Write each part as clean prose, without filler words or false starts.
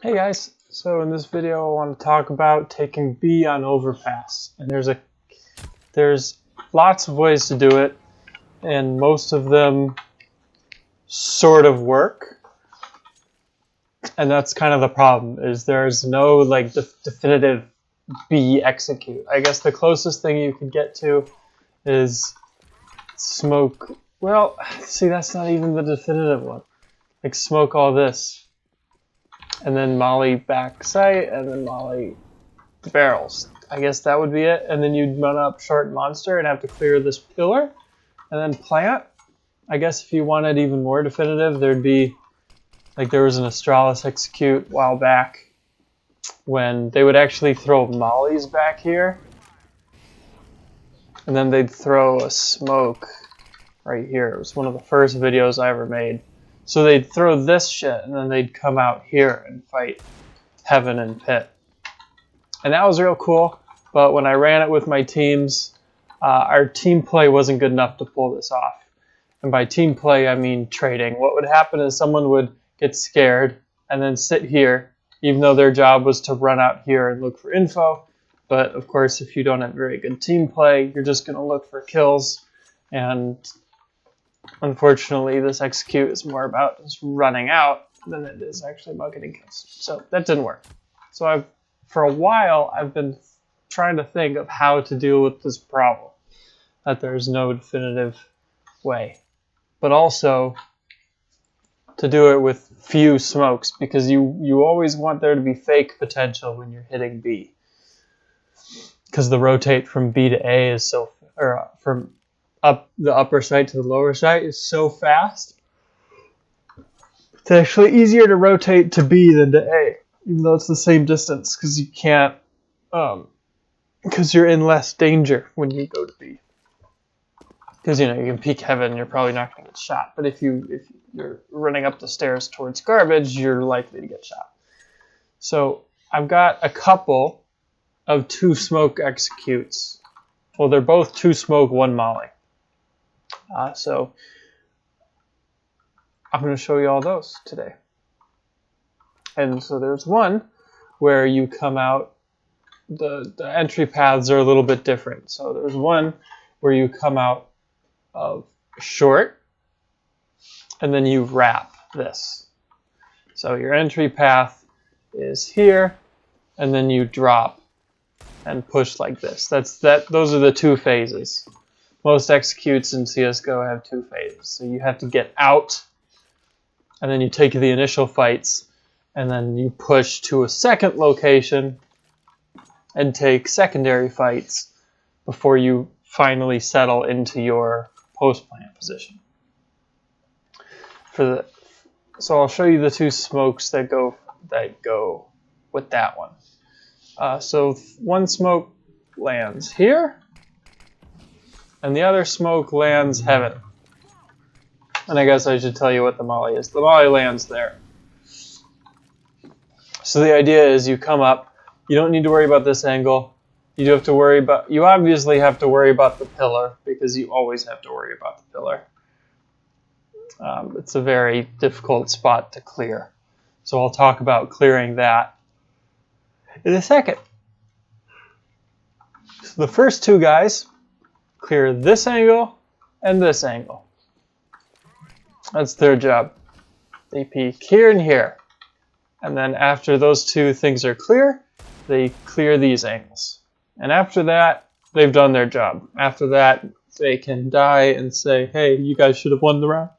Hey guys, so in this video I want to talk about taking B on Overpass, and there's lots of ways to do it, and most of them sort of work, and that's kind of the problem, is there's no like definitive B execute. I guess the closest thing you could get to is smoke, well, see, that's not even the definitive one, like smoke all this, and then molly back sight, and then molly barrels. I guess that would be it. And then you'd run up short monster and have to clear this pillar and then plant. I guess if you wanted even more definitive, there'd be like there was an Astralis execute a while back when they would actually throw mollies back here and then they'd throw a smoke right here. It was one of the first videos I ever made. So they'd throw this shit and then they'd come out here and fight Heaven and Pit. And that was real cool, but when I ran it with my teams, our team play wasn't good enough to pull this off. And by team play, I mean trading. What would happen is someone would get scared and then sit here, even though their job was to run out here and look for info. But of course, if you don't have very good team play, you're just going to look for kills. And unfortunately, this execute is more about just running out than it is actually about getting kills. So that didn't work. So for a while, I've been trying to think of how to deal with this problem, that there's no definitive way. But also to do it with few smokes, because you always want there to be fake potential when you're hitting B. Because the rotate from B to A is so, or from the upper site to the lower site is so fast. It's actually easier to rotate to B than to A, even though it's the same distance, because you can't, because you're in less danger when you go to B. Because you can peek Heaven, you're probably not going to get shot. But if you're running up the stairs towards garbage, you're likely to get shot. So I've got a couple of 2 smoke executes. Well, they're both 2 smoke, 1 molly. So I'm going to show you all those today. And so there's one where you come out, the entry paths are a little bit different. So there's one where you come out of short, and then you wrap this. So your entry path is here, and then you drop and push like this. Those are the 2 phases. Most executes in CSGO have 2 phases. So you have to get out, and then you take the initial fights, and then you push to a second location and take secondary fights before you finally settle into your post-plant position. So I'll show you the 2 smokes that go with that one. So one smoke lands here, and the other smoke lands Heaven. And I guess I should tell you what the molly is. The molly lands there. So the idea is you come up, you don't need to worry about this angle. You obviously have to worry about the pillar, because you always have to worry about the pillar. It's a very difficult spot to clear. So I'll talk about clearing that in a second. So the first 2 guys clear this angle and this angle. That's their job. They peek here and here. And then after those 2 things are clear, they clear these angles. And after that, they've done their job. After that, they can die and say, hey, you guys should have won the round,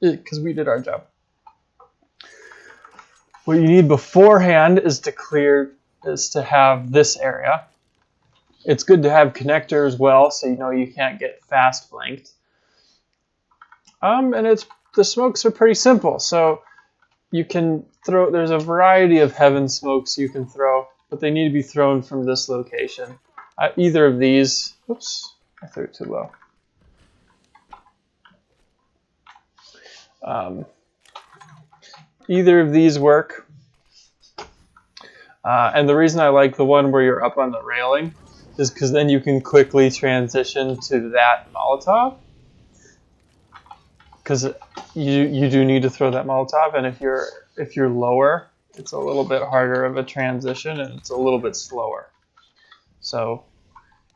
because we did our job. What you need beforehand is to have this area. It's good to have connector as well, so you can't get fast flanked. And the smokes are pretty simple. So you can throw, there's a variety of Heaven smokes you can throw, but they need to be thrown from this location. Either of these, oops, I threw it too low. Either of these work. And the reason I like the one where you're up on the railing is because then you can quickly transition to that Molotov. Because you do need to throw that Molotov, and if you're lower, it's a little bit harder of a transition and it's a little bit slower. So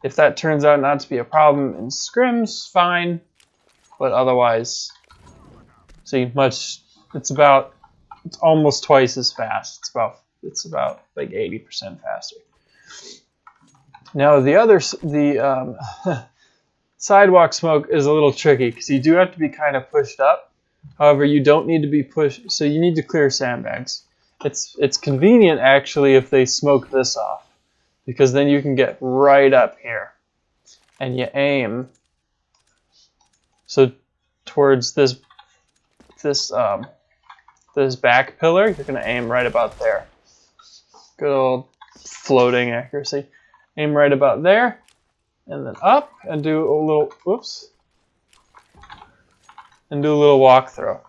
if that turns out not to be a problem in scrims, fine, but otherwise, see, it's almost twice as fast. It's about like 80% faster. Now the sidewalk smoke is a little tricky because you do have to be kind of pushed up. However, you don't need to be pushed, so you need to clear sandbags. It's convenient actually if they smoke this off, because then you can get right up here and you aim so towards this back pillar. You're going to aim right about there. Good old floating accuracy. Aim right about there and then up and do a little whoops and do a little walk throw.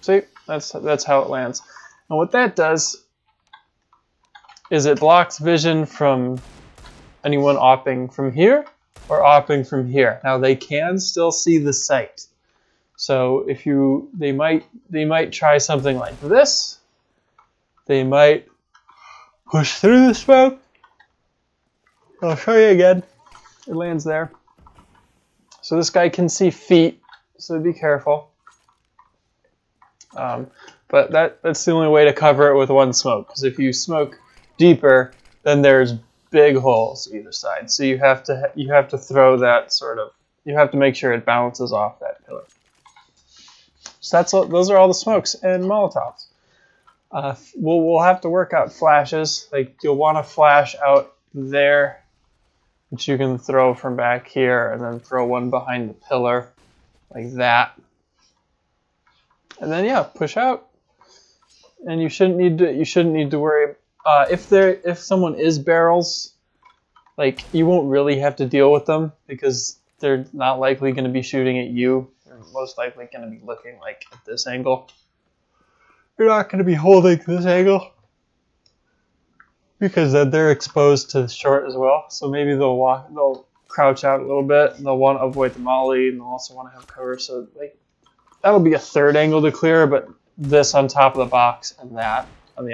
See, that's how it lands. And what that does is it blocks vision from anyone opping from here or opping from here. Now they can still see the sight. So if they might try something like this. They might push through the smoke. I'll show you again. It lands there. So this guy can see feet, so be careful. But that's the only way to cover it with one smoke, because if you smoke deeper, then there's big holes either side. So you have to throw that you have to make sure it bounces off that pillar. So those are all the smokes and Molotovs. We'll have to work out flashes. Like you'll want to flash out there, which you can throw from back here, and then throw one behind the pillar, like that. And then yeah, push out. And you shouldn't need to worry. If someone is barrels, like you won't really have to deal with them because they're not likely going to be shooting at you. They're most likely going to be looking like at this angle. You're not going to be holding this angle because then they're exposed to the short as well. So maybe they'll crouch out a little bit, and they'll want to avoid the molly, and they'll also want to have cover. So like that'll be a third angle to clear, but this on top of the box and that on the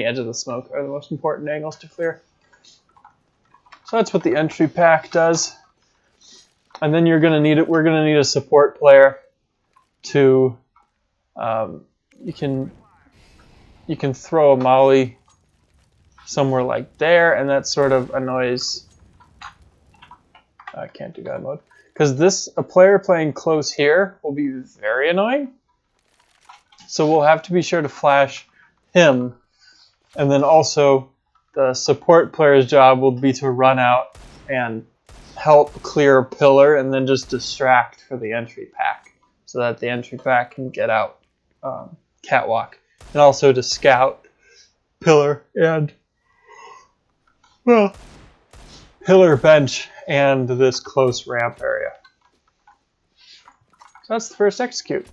edge of the smoke are the most important angles to clear. So that's what the entry pack does. And then we're gonna need a support player to you can throw a molly somewhere like there, and that sort of annoys. I can't do God mode because a player playing close here will be very annoying. So we'll have to be sure to flash him, and then also the support player's job will be to run out and help clear a pillar and then just distract for the entry pack so that the entry pack can get out catwalk, and also to scout pillar and pillar bench and this close ramp area. So that's the first execute.